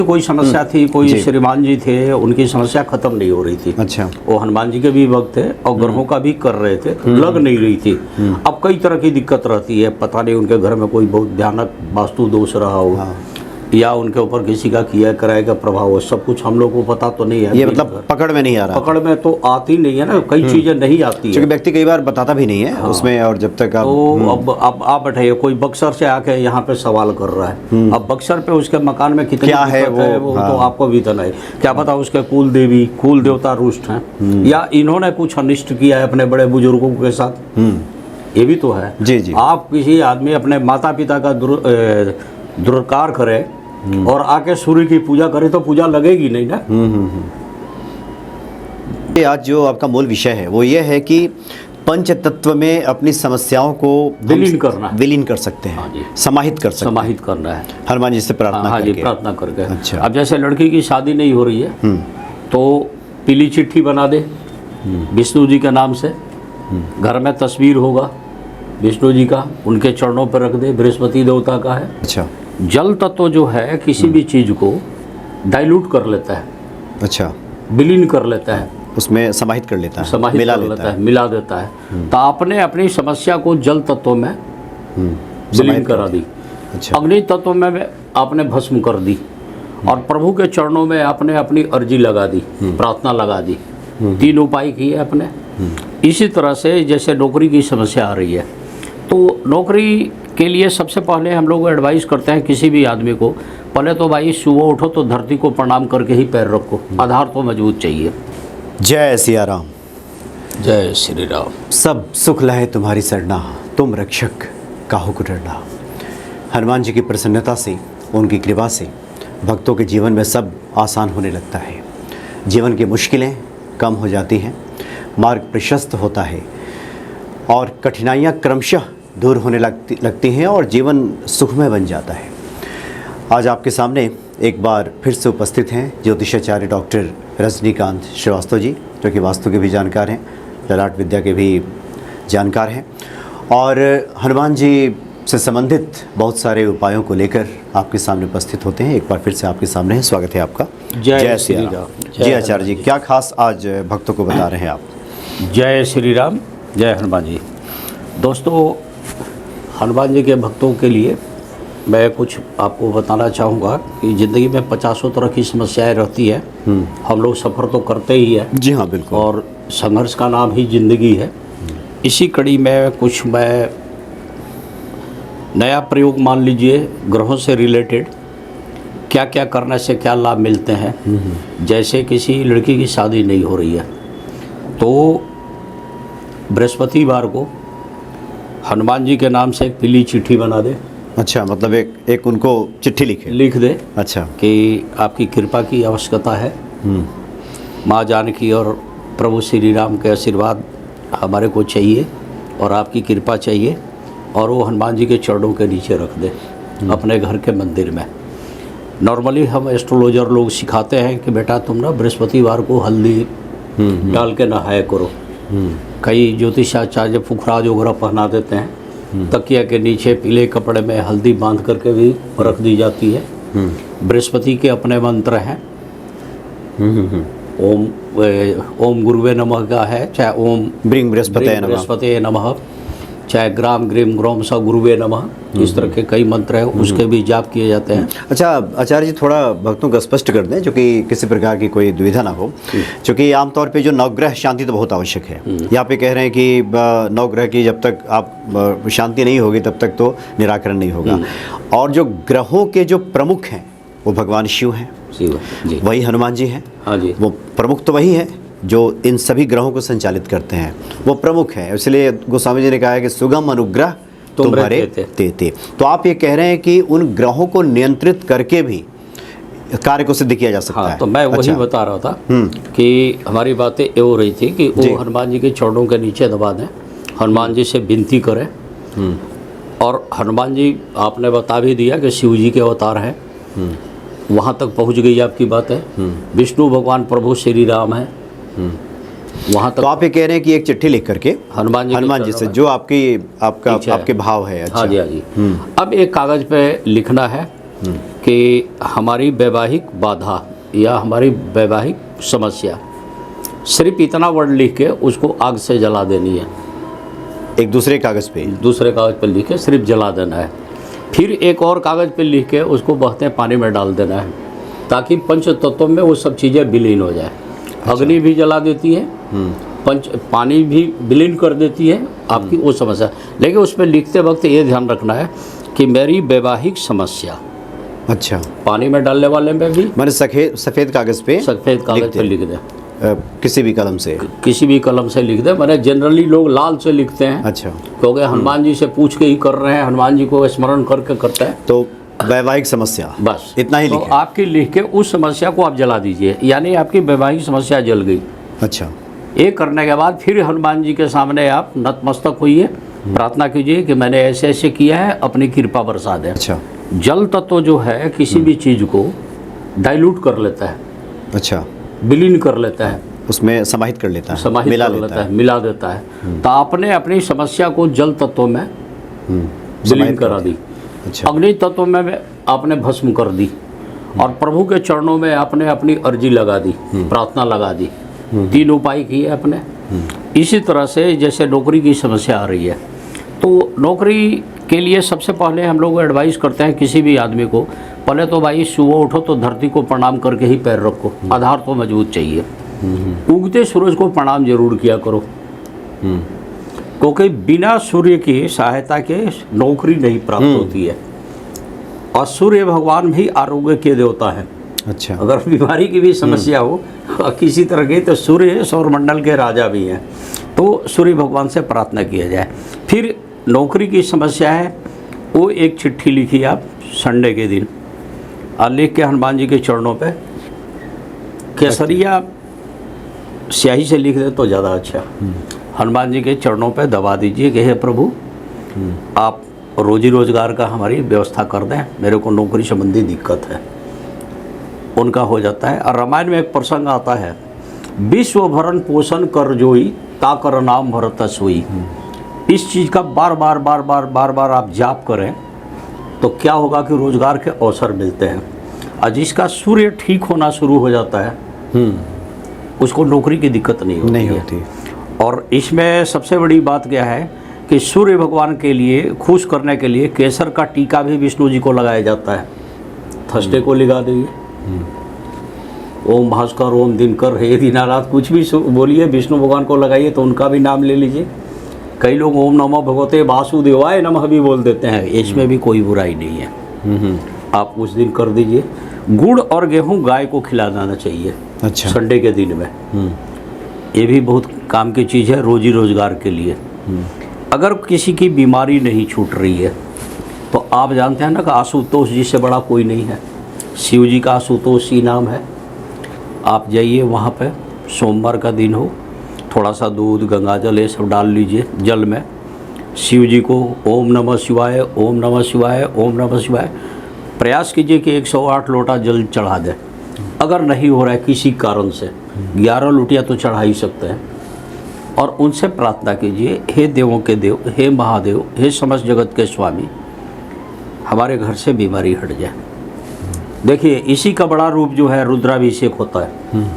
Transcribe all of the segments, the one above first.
कोई समस्या थी, कोई श्रीमान जी थे, उनकी समस्या खत्म नहीं हो रही थी। अच्छा, वो हनुमान जी के भी भक्त थे और ग्रहों का भी कर रहे थे, लग नहीं रही थी। अब कई तरह की दिक्कत रहती है, पता नहीं उनके घर में कोई बहुत भयानक वास्तु दोष रहा हो, या उनके ऊपर किसी का किया कराए का प्रभाव हो, सब कुछ हम लोग को पता तो नहीं है। ये मतलब पकड़ में नहीं आ रहा, पकड़ में तो आती नहीं है ना, कई चीजें नहीं आती है, क्योंकि व्यक्ति कई बार बताता भी नहीं है उसमें, और जब तक तो अब आप बैठे, कोई बक्सर से आके यहाँ पे सवाल कर रहा है, अब बक्सर पे उसके मकान में कितनी क्या है वो तो आपको भी तो नहीं, क्या पता उसके कुल देवी कुल देवता रुष्ट हैं, या इन्होंने कुछ अनिष्ट किया है अपने बड़े बुजुर्गों के साथ, ये भी तो है। जी जी। आप किसी आदमी अपने माता पिता का दुर्कार करे और आके सूर्य की पूजा करे तो पूजा लगेगी नहीं ना। आज जो आपका मूल विषय है वो ये है कि पंच तत्व में अपनी समस्याओं को विलीन कर सकते हैं, समाहित कर सकते हैं, समाहित करना है हनुमान जी से प्रार्थना करके। प्रार्थना करके। अच्छा। अब जैसे लड़की की शादी नहीं हो रही है तो पीली चिट्ठी बना दे विष्णु जी के नाम से, घर में तस्वीर होगा विष्णु जी का, उनके चरणों पर रख दे, बृहस्पति देवता का है। अच्छा। जल तत्व जो है किसी भी चीज को डाइल्यूट कर लेता है, अच्छा, विलीन कर लेता है, उसमें समाहित कर लेता है, समाहित कर लेता है, मिला देता है। तो आपने अपनी समस्या को जल तत्व में विलीन करा दी, अच्छा, अग्नि तत्व में आपने भस्म कर दी, और प्रभु के चरणों में आपने अपनी अर्जी लगा दी, प्रार्थना लगा दी, 3 उपाय किए अपने। इसी तरह से जैसे नौकरी की समस्या आ रही है, तो नौकरी के लिए सबसे पहले हम लोग एडवाइस करते हैं किसी भी आदमी को, पहले तो भाई सुबह उठो तो धरती को प्रणाम करके ही पैर रखो, आधार तो मजबूत चाहिए। जय सिया राम, जय श्री राम। सब सुख लहे तुम्हारी सरना, तुम रक्षक काहू को डरना। हनुमान जी की प्रसन्नता से, उनकी कृपा से भक्तों के जीवन में सब आसान होने लगता है, जीवन की मुश्किलें कम हो जाती हैं, मार्ग प्रशस्त होता है और कठिनाइयाँ क्रमशः दूर होने लगती हैं और जीवन सुखमय बन जाता है। आज आपके सामने एक बार फिर से उपस्थित हैं ज्योतिषाचार्य डॉक्टर रजनीकांत श्रीवास्तव जी, जो कि वास्तु के भी जानकार हैं, ललाट विद्या के भी जानकार हैं, और हनुमान जी से संबंधित बहुत सारे उपायों को लेकर आपके सामने उपस्थित होते हैं। एक बार फिर से आपके सामने है, स्वागत है आपका। जय श्री राम। जी आचार्य जी, क्या खास आज भक्तों को बता रहे हैं आप? जय श्री राम, जय हनुमान जी। दोस्तों, हनुमान जी के भक्तों के लिए मैं कुछ आपको बताना चाहूँगा कि ज़िंदगी में 50 तरह की समस्याएं रहती है, हम लोग सफ़र तो करते ही है। जी हाँ, बिल्कुल, और संघर्ष का नाम ही ज़िंदगी है। इसी कड़ी में कुछ मैं नया प्रयोग, मान लीजिए ग्रहों से रिलेटेड क्या क्या करने से क्या लाभ मिलते हैं। जैसे किसी लड़की की शादी नहीं हो रही है तो बृहस्पतिवार को हनुमान जी के नाम से एक पीली चिट्ठी बना दे। अच्छा, मतलब एक उनको चिट्ठी लिख दे। अच्छा, कि आपकी कृपा की आवश्यकता है, माँ जानकी और प्रभु श्री राम के आशीर्वाद हमारे को चाहिए और आपकी कृपा चाहिए, और वो हनुमान जी के चरणों के नीचे रख दे अपने घर के मंदिर में। नॉर्मली हम एस्ट्रोलॉजर लोग सिखाते हैं कि बेटा तुम ना बृहस्पतिवार को हल्दी डाल के नहाया करो। कई ज्योतिषाचार्य पुखराज वगैरह पहना देते हैं, तकिया के नीचे पीले कपड़े में हल्दी बांध करके भी रख दी जाती है। बृहस्पति के अपने मंत्र हैं, ओम गुरुवे नमः का है, चाहे ओम ब्रिंग बृहस्पति नमः, चाहे ग्राम ग्रीम ग्रोम स गुरुवे नमः, इस तरह के कई मंत्र हैं, उसके भी जाप किए जाते हैं। अच्छा आचार्य जी, थोड़ा भक्तों को स्पष्ट कर दें, जो कि किसी प्रकार की कोई दुविधा ना हो, क्योंकि आमतौर पे जो नवग्रह शांति तो बहुत आवश्यक है। यहाँ पे कह रहे हैं कि नवग्रह की जब तक आप शांति नहीं होगी तब तक तो निराकरण नहीं होगा, और जो ग्रहों के जो प्रमुख हैं वो भगवान शिव हैं, वही हनुमान जी हैं। हाँ जी, वो प्रमुख तो वही है जो इन सभी ग्रहों को संचालित करते हैं, वो प्रमुख हैं। इसलिए गोस्वामी जी ने कहा है कि सुगम अनुग्रह तुम्हारे तेते। तो आप ये कह रहे हैं कि उन ग्रहों को नियंत्रित करके भी कार्य को सिद्ध किया जा सकता है। तो मैं वही बता रहा था कि हमारी बातें ये हो रही थी कि वो हनुमान जी के चरणों के नीचे दबा दें, हनुमान जी से विनती करें, और हनुमान जी आपने बता भी दिया कि शिव जी के अवतार हैं, वहाँ तक पहुँच गई आपकी बात है। विष्णु भगवान प्रभु श्री राम है, वहाँ तक। तो आप ये कह रहे हैं कि एक चिट्ठी लिख करके हनुमान जी से जो आपके भाव है। अच्छा। हाँ जी, हाँ जी। अब एक कागज पे लिखना है कि हमारी वैवाहिक बाधा या हमारी वैवाहिक समस्या, सिर्फ इतना वर्ड लिख के उसको आग से जला देनी है। एक दूसरे कागज़ पे? दूसरे कागज़ पर लिख के सिर्फ जला देना है। फिर एक और कागज़ पे लिख के उसको बहते पानी में डाल देना है, ताकि पंच तत्वों में वो सब चीज़ें विलीन हो जाए। अग्नि भी जला देती है, पानी भी विलीन कर देती है आपकी वो समस्या। लेकिन उसमें लिखते वक्त ये ध्यान रखना है कि मेरी वैवाहिक समस्या, अच्छा, पानी में डालने वाले में भी मैंने सफ़ेद कागज़ पे, सफ़ेद कागज़ पे लिख दें, किसी भी कलम से, किसी भी कलम से लिख दें। मैंने जनरली लोग लाल से लिखते हैं, अच्छा, क्योंकि हनुमान जी से पूछ के ही कर रहे हैं, हनुमान जी को स्मरण करके करते हैं। तो वैवाहिक समस्या, बस इतना ही तो लिखें। आपकी लिख के उस समस्या को आप जला दीजिए, यानी आपकी वैवाहिक समस्या जल गई। अच्छा, ये करने के बाद फिर हनुमान जी के सामने आप नतमस्तक होइए, प्रार्थना कीजिए कि मैंने ऐसे ऐसे किया है, अपनी कृपा बरसा दें। अच्छा, जल तत्व जो है किसी भी चीज़ को डाइल्यूट कर लेता है, अच्छा, विलीन कर लेता है, उसमें समाहित कर लेता है, समाहित मिला कर लेता लेता है, मिला देता है। तो आपने अपनी समस्या को जल तत्व में विलीन समाहित करा दी, अच्छा, अग्नि तत्व में आपने भस्म कर दी, और प्रभु के चरणों में आपने अपनी अर्जी लगा दी, प्रार्थना लगा दी। 3 उपाय किए आपने। इसी तरह से जैसे नौकरी की समस्या आ रही है, तो नौकरी के लिए सबसे पहले हम लोग एडवाइस करते हैं किसी भी आदमी को, पहले तो भाई सुबह उठो तो धरती को प्रणाम करके ही पैर रखो, आधार तो मजबूत चाहिए। उगते सूरज को प्रणाम जरूर किया करो, क्योंकि बिना सूर्य की सहायता के नौकरी नहीं प्राप्त होती है। और सूर्य भगवान भी आरोग्य के देवता हैं। अच्छा, अगर बीमारी की भी समस्या हो किसी तरह की, तो सूर्य सौरमंडल के राजा भी हैं, तो सूर्य भगवान से प्रार्थना किया जाए। फिर नौकरी की समस्या है, वो एक चिट्ठी लिखी आप संडे के दिन, और लिख के हनुमान जी के चरणों पे केसरिया स्याही से लिख दे तो ज़्यादा अच्छा। हनुमान जी के चरणों पे दबा दीजिए कि हे प्रभु, आप रोजी रोजगार का हमारी व्यवस्था कर दें, मेरे को नौकरी संबंधी दिक्कत है। उनका हो जाता है। और रामायण में एक प्रसंग आता है, विश्व भरण पोषण कर जोई, ता कर नाम भरत सोई। इस चीज़ का बार बार आप जाप करें तो क्या होगा कि रोजगार के अवसर मिलते हैं। और जिसका सूर्य ठीक होना शुरू हो जाता है उसको नौकरी की दिक्कत नहीं होती। और इसमें सबसे बड़ी बात क्या है कि सूर्य भगवान के लिए खुश करने के लिए केसर का टीका भी विष्णु जी को लगाया जाता है। थर्सडे को लगा दीजिए, ओम भास्कर, ओम दिनकर, हे दीनानाथ, कुछ भी बोलिए, विष्णु भगवान को लगाइए तो उनका भी नाम ले लीजिए। कई लोग ओम नमः भगवते वासुदेवाय नमः भी बोल देते हैं, इसमें भी कोई बुराई नहीं है। आप उस दिन कर दीजिए। गुड़ और गेहूं गाय को खिला देना चाहिए, अच्छा, संडे के दिन में। ये भी बहुत काम की चीज़ है रोजी रोजगार के लिए। अगर किसी की बीमारी नहीं छूट रही है तो आप जानते हैं ना कि आशुतोष जी से बड़ा कोई नहीं है। शिव जी का आशुतोष ही नाम है। आप जाइए वहाँ पे, सोमवार का दिन हो, थोड़ा सा दूध, गंगाजल ये सब डाल लीजिए जल में, शिव जी को ओम नमः शिवाय, ओम नमः शिवाय, ओम नमः शिवाय प्रयास कीजिए कि 108 लोटा जल चढ़ा दें। अगर नहीं हो रहा है किसी कारण से, 11 लोटियाँ तो चढ़ा ही सकते हैं। और उनसे प्रार्थना कीजिए, हे देवों के देव, हे महादेव, हे समस्त जगत के स्वामी, हमारे घर से बीमारी हट जाए। देखिए इसी का बड़ा रूप जो है रुद्राभिषेक होता है।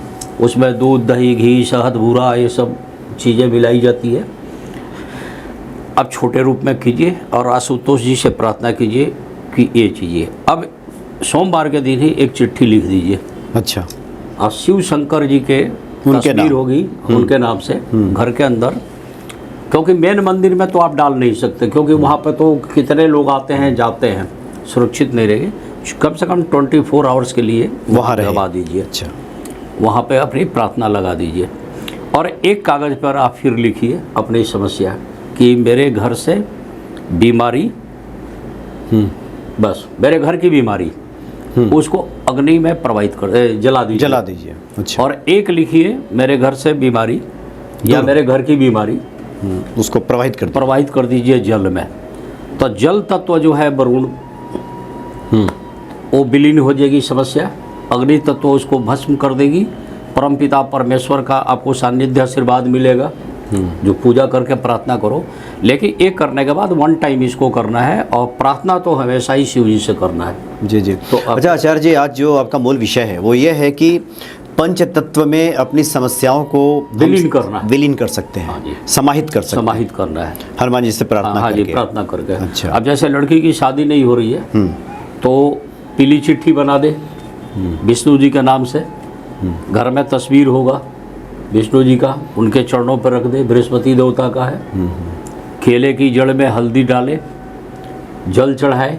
उसमें दूध, दही, घी, शहद, बूरा ये सब चीज़ें मिलाई जाती है। अब छोटे रूप में कीजिए और आशुतोष जी से प्रार्थना कीजिए कि ये चीज़ें। अब सोमवार के दिन ही एक चिट्ठी लिख दीजिए, अच्छा, और शिव शंकर जी के तस्वीर होगी उनके नाम से घर के अंदर, क्योंकि मेन मंदिर में तो आप डाल नहीं सकते, क्योंकि वहाँ पे तो कितने लोग आते हैं जाते हैं, सुरक्षित नहीं रहेगी। कम से कम 24 आवर्स के लिए वहाँ लगा दीजिए। अच्छा, वहाँ पे अपनी प्रार्थना लगा दीजिए। और एक कागज़ पर आप फिर लिखिए अपनी समस्या कि मेरे घर से बीमारी, बस मेरे घर की बीमारी, उसको अग्नि में प्रवाहित कर जला दीजिए। अच्छा, और एक लिखिए मेरे घर से बीमारी या मेरे घर की बीमारी, उसको प्रवाहित कर दीजिए जल में। तो जल तत्व जो है वरुण, वो विलीन हो जाएगी समस्या। अग्नि तत्व उसको भस्म कर देगी। परमपिता परमेश्वर का आपको सानिध्य आशीर्वाद मिलेगा। जो पूजा करके प्रार्थना करो, लेकिन एक करने के बाद 1 टाइम इसको करना है और प्रार्थना तो हमेशा ही शिव जी से करना है। जी जी। तो अच्छा आचार्य जी, आज जो आपका मूल विषय है वो ये है कि पंच तत्व में अपनी समस्याओं को विलीन कर सकते हैं। हाँ जी, समाहित कर सकते हैं। समाहित करना है हनुमान जी से प्रार्थना हाँ जी, करके। प्रार्थना करके। अच्छा। अब जैसे लड़की की शादी नहीं हो रही है तो पीली चिट्ठी बना दे विष्णु जी के नाम से, घर में तस्वीर होगा विष्णु जी का, उनके चरणों पर रख दे, बृहस्पति देवता का है। केले की जड़ में हल्दी डाले, जल चढ़ाए,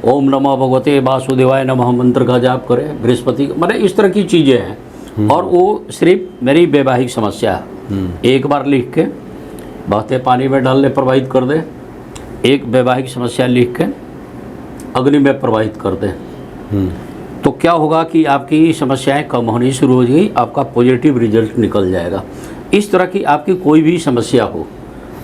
ओम नमः भगवते वासुदेवाय नमः मंत्र का जाप करे, बृहस्पति, मतलब इस तरह की चीज़ें हैं। और वो सिर्फ मेरी वैवाहिक समस्या है, एक बार लिख के बहते पानी में डालने प्रवाहित कर दे, एक वैवाहिक समस्या लिख के अग्नि में प्रवाहित कर दे, तो क्या होगा कि आपकी समस्याएं कम होनी शुरू हो जाएगी, आपका पॉजिटिव रिजल्ट निकल जाएगा। इस तरह की आपकी कोई भी समस्या हो,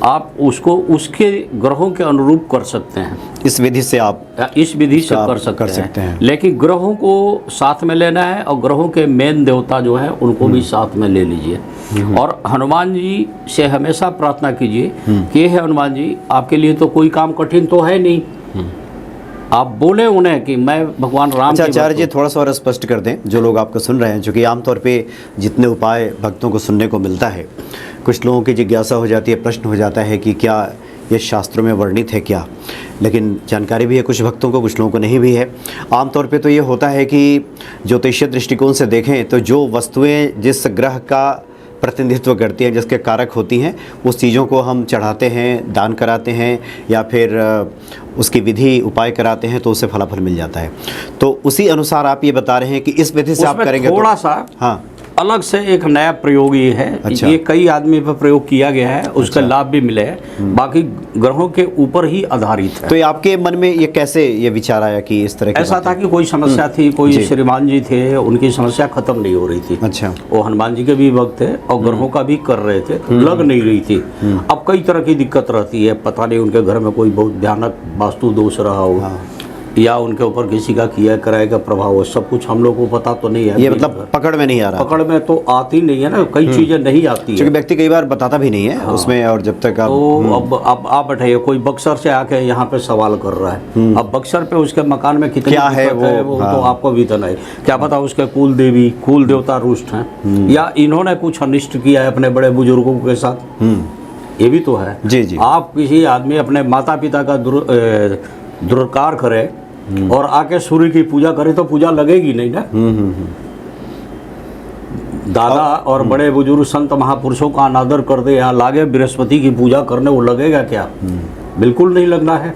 आप उसको उसके ग्रहों के अनुरूप कर सकते हैं। इस विधि से आप इस विधि से कर सकते हैं। लेकिन ग्रहों को साथ में लेना है और ग्रहों के मेन देवता जो है उनको भी साथ में ले लीजिए। और हनुमान जी से हमेशा प्रार्थना कीजिए कि हे हनुमान जी, आपके लिए तो कोई काम कठिन तो है नहीं, आप बोले उन्हें कि मैं भगवान राम। अच्छा आचार्य जी, थोड़ा सा और स्पष्ट कर दें, जो लोग आपको सुन रहे हैं, क्योंकि आमतौर पे जितने उपाय भक्तों को सुनने को मिलता है, कुछ लोगों की जिज्ञासा हो जाती है, प्रश्न हो जाता है कि क्या ये शास्त्रों में वर्णित है क्या, लेकिन जानकारी भी है कुछ भक्तों को, कुछ लोगों को नहीं भी है। आमतौर पे तो ये होता है कि ज्योतिषीय दृष्टिकोण से देखें तो जो वस्तुएं जिस ग्रह का प्रतिनिधित्व करती हैं, जिसके कारक होती हैं, उस चीज़ों को हम चढ़ाते हैं, दान कराते हैं या फिर उसकी विधि उपाय कराते हैं तो उससे फलाफल मिल जाता है। तो उसी अनुसार आप ये बता रहे हैं कि इस विधि से आप करेंगे थोड़ा तो, सा हाँ, अलग से एक नया प्रयोग ये है। अच्छा। ये कई आदमी पर प्रयोग किया गया है, उसका लाभ भी मिले है, बाकी ग्रहों के ऊपर ही आधारित है। तो ये आपके मन में ये कैसे ये विचार आया कि इस तरह की ऐसा था कि कोई समस्या थी, कोई श्रीमान जी थे, उनकी समस्या खत्म नहीं हो रही थी। अच्छा। वो हनुमान जी के भी भक्त थे और ग्रहों का भी कर रहे थे, लग नहीं रही थी। अब कई तरह की दिक्कत रहती है, पता नहीं उनके घर में कोई बहुत भयानक वास्तु दोष रहा हो या उनके ऊपर किसी का किया कराए का प्रभाव हो, सब कुछ हम लोग को पता तो नहीं है। ये मतलब पकड़ में नहीं आ रहा, पकड़ में तो आती नहीं है ना, कई चीजें नहीं आती है, क्योंकि व्यक्ति कई बार बताता भी नहीं है उसमें, और जब तक आप तो अब आप बैठे, कोई बक्सर से आके यहाँ पे सवाल कर रहा है, अब बक्सर पे उसके मकान में कितनी क्या है वो तो आपको भी तो नहीं, क्या पता उसके कुल देवी कुल देवता रुष्ट हैं या इन्होंने कुछ अनिष्ट किया है अपने बड़े बुजुर्गों के साथ, ये भी तो है। जी जी। आप किसी आदमी अपने माता पिता का दुरुपकार करे और आके सूर्य की पूजा करे तो पूजा लगेगी नहीं ना। दादा और बड़े बुजुर्ग संत महापुरुषों का अनादर कर दे या लागे बृहस्पति की पूजा करने, वो लगेगा क्या? बिल्कुल नहीं लगना है।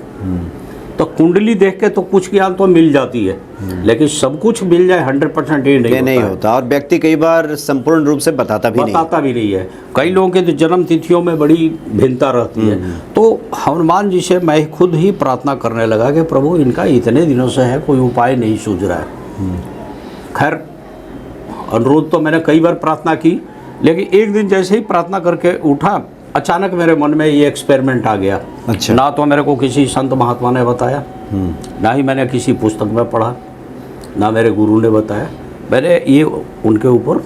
तो कुंडली देख के तो कुछ ज्ञान तो मिल जाती है, लेकिन सब कुछ मिल जाए 100% ये नहीं होता। और व्यक्ति कई बार संपूर्ण रूप से बताता भी नहीं है। कई लोगों के तो जन्म तिथियों में बड़ी भिन्नता रहती है। तो हनुमान जी से मैं खुद ही प्रार्थना करने लगा कि प्रभु इनका इतने दिनों से है, कोई उपाय नहीं सूझ रहा है। खैर अनुरोध तो मैंने कई बार प्रार्थना की, लेकिन एक दिन जैसे ही प्रार्थना करके उठा, अचानक मेरे मन में ये एक्सपेरिमेंट आ गया। अच्छा। ना तो मेरे को किसी संत महात्मा ने बताया, ना ही मैंने किसी पुस्तक में पढ़ा, ना मेरे गुरु ने बताया, मैंने ये उनके ऊपर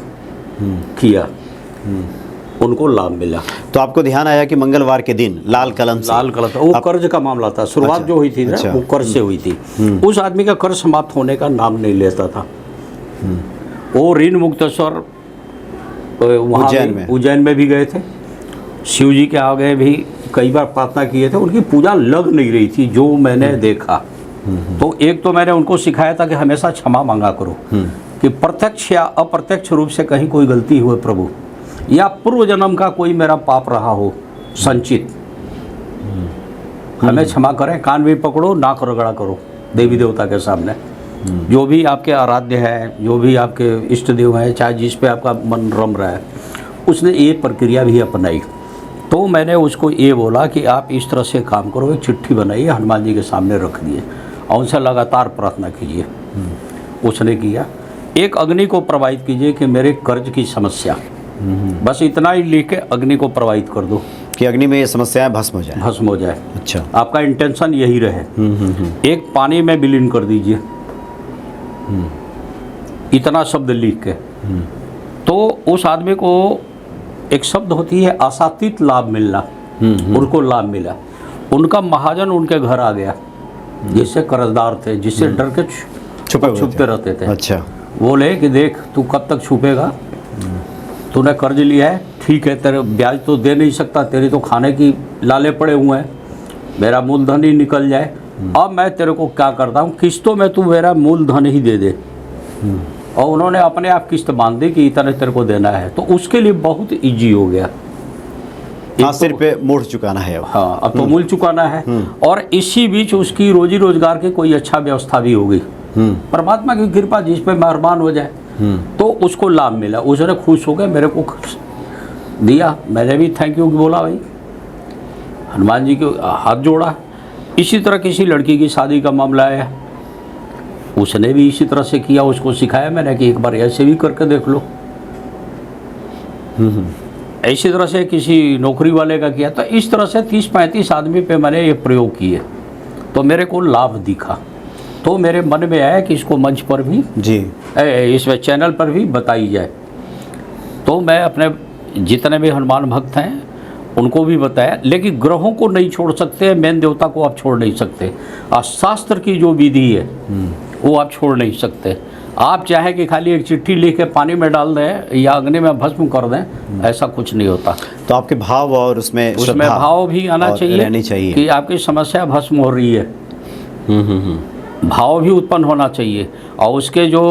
किया, उनको लाभ मिला। तो आपको ध्यान आया कि मंगलवार के दिन लाल कलम वो कर्ज का मामला था, शुरुआत जो हुई थी ना वो कर्ज से हुई थी। उस आदमी का कर्ज समाप्त होने का नाम नहीं लेता था। वो ऋण मुक्तेश्वर वहाँ उज्जैन में भी गए थे, शिव जी के आगे भी कई बार प्रार्थना किए थे, उनकी पूजा लग नहीं रही थी जो मैंने देखा। तो एक तो मैंने उनको सिखाया था कि हमेशा क्षमा मांगा करो, कि प्रत्यक्ष या अप्रत्यक्ष रूप से कहीं कोई गलती हुए प्रभु, या पूर्व जन्म का कोई मेरा पाप रहा हो संचित, हमें क्षमा करें। कान भी पकड़ो, नाक रगड़ा करो देवी देवता के सामने, जो भी आपके आराध्य है, जो भी आपके इष्ट देव हैं, चाहे जिस पे आपका मन रम रहा है, उसने ये प्रक्रिया भी अपनाई। तो मैंने उसको ये बोला कि आप इस तरह से काम करो, एक चिट्ठी बनाइए, हनुमान जी के सामने रख दिए और उनसे लगातार प्रार्थना कीजिए। उसने किया। एक अग्नि को प्रवाहित कीजिए कि मेरे कर्ज की समस्या, बस इतना ही लिख के अग्नि को प्रवाहित कर दो कि अग्नि में ये समस्याएं भस्म हो जाए। अच्छा, आपका इंटेंशन यही रहे। एक पानी में विलीन कर दीजिए, इतना शब्द लिख के। तो उस आदमी को एक शब्द होती है आशातीत लाभ मिलना, उनको लाभ मिला। उनका महाजन उनके घर आ गया, जिससे कर्जदार थे, जिससे डर के छुपते रहते थे। अच्छा। बोले कि देख तू कब तक छुपेगा, तूने कर्ज लिया है, ठीक है, तेरे ब्याज तो दे नहीं सकता, तेरी तो खाने की लाले पड़े हुए हैं, मेरा मूलधन ही निकल जाए। अब मैं तेरे को क्या करता हूँ, किस्तों में तू मेरा मूलधन ही दे दे। और उन्होंने अपने आप किस्त बांध दी कि इतना तेरे को देना है, तो उसके लिए बहुत इजी हो गया। हाँ, सिर पे मूढ़ चुकाना है अब। हाँ, अब तो मूल चुकाना है। और इसी बीच उसकी रोजी रोजगार की कोई अच्छा व्यवस्था भी हो गई, परमात्मा की कृपा जिस पे मेहरबान हो जाए, तो उसको लाभ मिला, उसने खुश हो गया, मेरे को दिया, मैंने भी थैंक यू बोला भाई, हनुमान जी के हाथ जोड़ा। इसी तरह किसी लड़की की शादी का मामला आया, उसने भी इसी तरह से किया, उसको सिखाया मैंने कि एक बार ऐसे भी करके देख लो। इसी तरह से किसी नौकरी वाले का किया, तो इस तरह से 30-35 आदमी पे मैंने ये प्रयोग किए, तो मेरे को लाभ दिखा। तो मेरे मन में आया कि इसको मंच पर भी जी, इसमें चैनल पर भी बताई जाए। तो मैं अपने जितने भी हनुमान भक्त हैं उनको भी बताया, लेकिन ग्रहों को नहीं छोड़ सकते, मेन देवता को आप छोड़ नहीं सकते। शास्त्र की जो विधि है वो आप छोड़ नहीं सकते। आप चाहे कि खाली एक चिट्ठी लिख के पानी में डाल दें या अग्नि में भस्म कर दें, ऐसा कुछ नहीं होता। तो आपके भाव और उसमें भाव भी आना चाहिए कि आपकी समस्या भस्म हो रही है। भाव भी उत्पन्न होना चाहिए, और उसके जो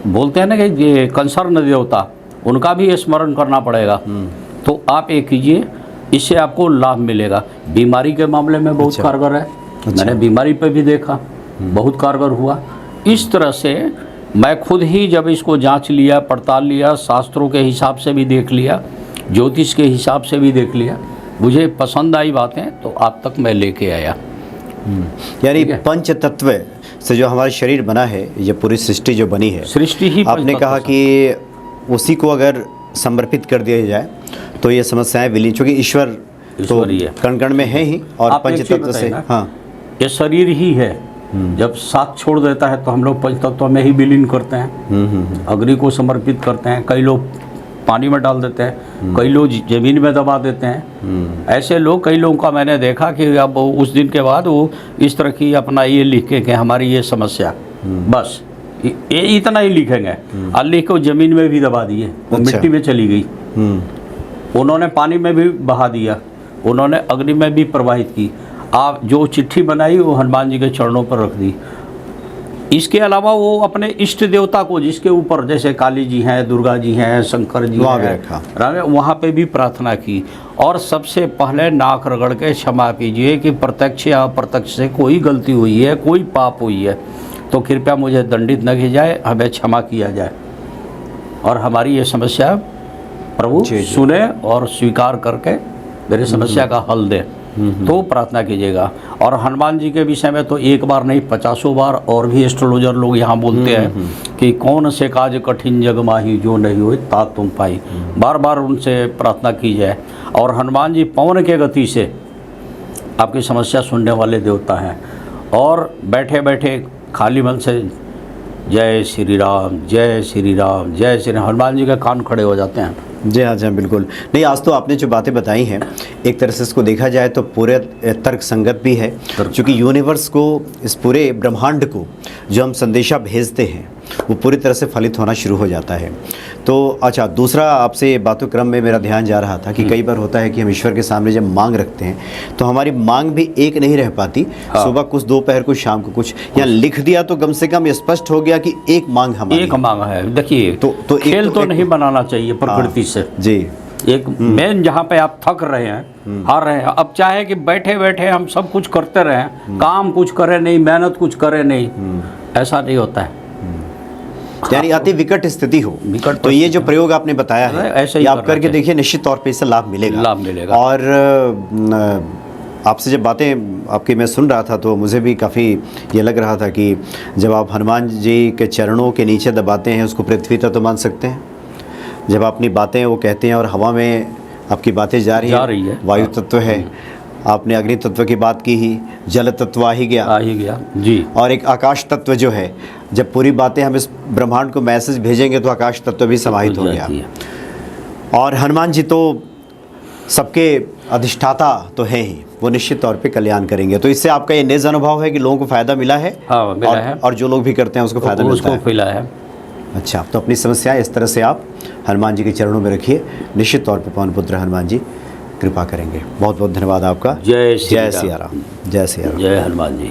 बोलते हैं ना कि ये कंसर्न देवता, उनका भी स्मरण करना पड़ेगा। तो आप ये कीजिए, इससे आपको लाभ मिलेगा। बीमारी के मामले में बहुत कारगर है। मैंने बीमारी पे भी देखा, बहुत कारगर हुआ। इस तरह से मैं खुद ही जब इसको जांच लिया, पड़ताल लिया, शास्त्रों के हिसाब से भी देख लिया, ज्योतिष के हिसाब से भी देख लिया, मुझे पसंद आई बातें, तो आप तक मैं लेके आया। यानी पंच तत्व से जो हमारा शरीर बना है, ये पूरी सृष्टि जो बनी है, सृष्टि ही आपने कहा कि उसी को अगर समर्पित कर दिया जाए तो ये समस्याएं विलीन, चूँकि ईश्वर तो कण कण में है ही, और पंच तत्व से, हाँ, ये शरीर ही है। जब साथ छोड़ देता है तो हम लोग पंच तत्व में ही विलीन करते हैं, अग्नि को समर्पित करते हैं, कई लोग पानी में डाल देते हैं, कई लोग जमीन में दबा देते हैं। ऐसे लोग, कई लोगों का मैंने देखा कि अब उस दिन के बाद वो इस तरह की अपना ये लिख के कि हमारी ये समस्या, बस ये इतना ही लिखेंगे, और लिख को जमीन में भी दबा दिए, वो मिट्टी में चली गई। उन्होंने पानी में भी बहा दिया, उन्होंने अग्नि में भी प्रवाहित की। आप जो चिट्ठी बनाई वो हनुमान जी के चरणों पर रख दी। इसके अलावा वो अपने इष्ट देवता को, जिसके ऊपर जैसे काली जी हैं, दुर्गा जी हैं, शंकर जी हैं, वहाँ पे भी प्रार्थना की। और सबसे पहले नाक रगड़ के क्षमा कीजिए कि प्रत्यक्ष या अप्रत्यक्ष से कोई गलती हुई है, कोई पाप हुई है, तो कृपया मुझे दंडित न किया जाए, हमें क्षमा किया जाए, और हमारी ये समस्या प्रभु सुने और स्वीकार करके मेरी समस्या का हल दे। तो प्रार्थना कीजिएगा। और हनुमान जी के विषय में तो एक बार नहीं, 50 बार और भी एस्ट्रोलॉजर लोग यहाँ बोलते हैं कि कौन से काज कठिन जग माही, जो नहीं हुई तात तुम पाई। बार बार उनसे प्रार्थना की जाए। और हनुमान जी पवन के गति से आपकी समस्या सुनने वाले देवता हैं। और बैठे बैठे खाली मन से जय श्री राम, जय श्री राम, जय श्री राम, हनुमान जी के कान खड़े हो जाते हैं। जी हाँ, जी हाँ, बिल्कुल। नहीं, आज तो आपने जो बातें बताई हैं, एक तरह से इसको देखा जाए तो पूरे तर्क संगत भी है, क्योंकि यूनिवर्स को, इस पूरे ब्रह्मांड को जो हम संदेशा भेजते हैं वो पूरी तरह से फलित होना शुरू हो जाता है। तो अच्छा, दूसरा आपसे बातों क्रम में मेरा ध्यान जा रहा था कि कई बार होता है कि हम ईश्वर के सामने जब मांग रखते हैं तो हमारी मांग भी एक नहीं रह पाती। हाँ। सुबह कुछ, दोपहर कुछ, शाम को कुछ, या लिख दिया तो कम से कम स्पष्ट हो गया कि एक मांग हमारी, एक मांग है। देखिए, तो खेल तो नहीं बनाना चाहिए प्रकृति से। जी, एक मेन जहाँ पे आप थक रहे हैं, हार रहे हैं, अब चाहे कि बैठे बैठे हम सब कुछ करते रहें, काम कुछ करे नहीं, मेहनत कुछ करे नहीं, ऐसा नहीं होता है। यानी अति विकट स्थिति हो, तो ये जो प्रयोग आपने बताया है, ऐसे ही आप करके देखिए, निश्चित तौर पे इससे लाभ मिलेगा, लाभ मिलेगा। और आपसे जब बातें आपकी मैं सुन रहा था तो मुझे भी काफ़ी ये लग रहा था कि जब आप हनुमान जी के चरणों के नीचे दबाते हैं, उसको पृथ्वी तत्व मान सकते हैं। जब अपनी बातें वो कहते हैं और हवा में आपकी बातें जा रही है, वायु तत्व है, आपने अग्नि तत्व की बात की ही, जल तत्व आ ही गया जी, और एक आकाश तत्व जो है, जब पूरी बातें हम इस ब्रह्मांड को मैसेज भेजेंगे तो आकाश तत्व भी समाहित हो गया। और हनुमान जी तो सबके अधिष्ठाता तो है ही, वो निश्चित तौर पे कल्याण करेंगे। तो इससे आपका ये निज अनुभव है कि लोगों को फ़ायदा मिला है? हाँ, मिला है। और जो लोग भी करते हैं उसको फ़ायदा मिलता है? उसको मिला है। अच्छा, तो अपनी समस्याएं इस तरह से आप हनुमान जी के चरणों में रखिए, निश्चित तौर पे पवन पुत्र हनुमान जी कृपा करेंगे। बहुत बहुत धन्यवाद आपका। जय श्री जय सिया राम। जय सिया राम। जय हनुमान जी।